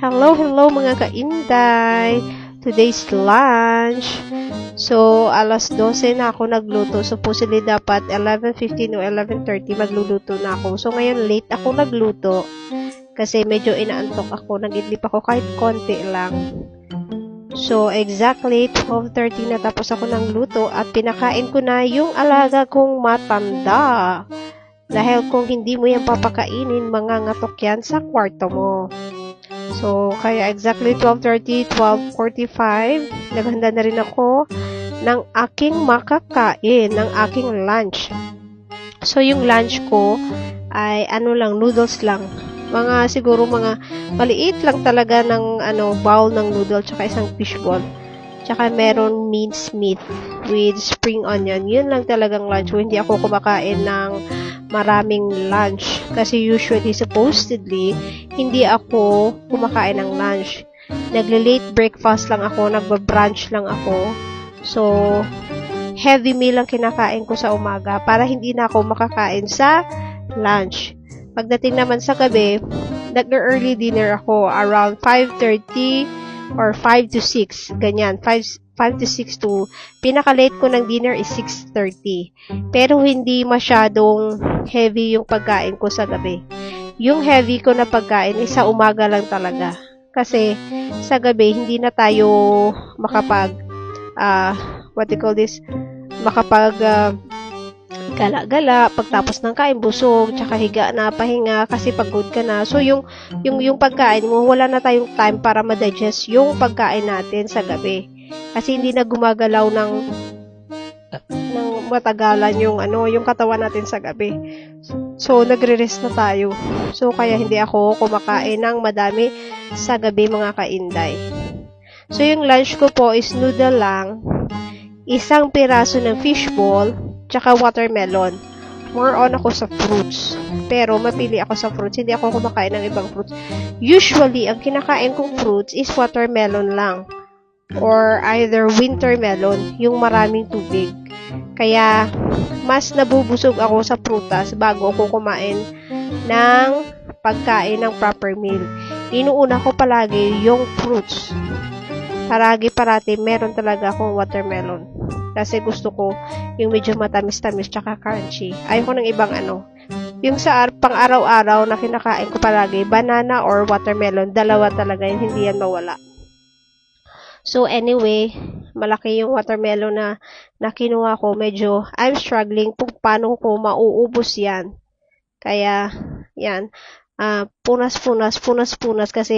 Hello mga kainday! Today's lunch. So, alas 12 na ako nagluto. Supposedly dapat 11:15 o 11:30 magluluto na ako. So, ngayon late ako nagluto. Kasi medyo inaantok ako. Nag-idlip ako kahit konti lang. So, exactly 12:30 na tapos ako ng luto at pinakain ko na yung alaga kong matanda. Dahil kung hindi mo yan papakainin, mangangatok yan sa kwarto mo. So, kaya exactly 12:30, 12:45, naghanda na rin ako ng aking makakain, ng aking lunch. So, yung lunch ko ay noodles lang. Siguro mga maliit lang talaga ng bowl ng noodles tsaka isang fishball. Tsaka meron minced meat with spring onion. Yun lang talagang lunch. Hindi ako kumakain ng maraming lunch. Kasi usually, supposedly, hindi ako kumakain ng lunch. Nagle-late breakfast lang ako, nagba-brunch lang ako. So, heavy meal lang kinakain ko sa umaga para hindi na ako makakain sa lunch. Pagdating naman sa gabi, nag-early dinner ako around 5:30 or 5 to 6. Ganyan, 5 to 6 to pinaka-late ko ng dinner is 6:30. Pero hindi masyadong heavy yung pagkain ko sa gabi. Yung heavy ko na pagkain is sa umaga lang talaga. Kasi sa gabi hindi na tayo makapag gala-gala pagtapos ng kain, busog, tsaka higa na, pahinga kasi pagod ka na. So yung pagkain mo, wala na tayong time para ma-digest yung pagkain natin sa gabi. Kasi hindi na gumagalaw ng matagalan yung katawan natin sa gabi. So nagre-rest na tayo. So kaya hindi ako kumakain ng madami sa gabi mga kainday. So yung lunch ko po is noodle lang, isang piraso ng fishball, tsaka watermelon. More on ako sa fruits. Pero mapili ako sa fruits. Hindi ako kumakain ng ibang fruits. Usually, ang kinakain kong fruits is watermelon lang. Or either winter melon, yung maraming tubig. Kaya, mas nabubusog ako sa prutas bago ako kumain ng pagkain ng proper meal. Inuuna ko palagi yung fruits. Parati meron talaga akong watermelon. Kasi gusto ko yung medyo matamis-tamis tsaka crunchy. Ayoko ng ibang Yung sa pang-araw-araw na kinakain ko palagi, banana or watermelon, dalawa talaga yun, hindi yan mawala. So anyway, malaki yung watermelon na kinuha ko. Medyo I'm struggling kung paano ko mauubos yan. Kaya, yan. Punas kasi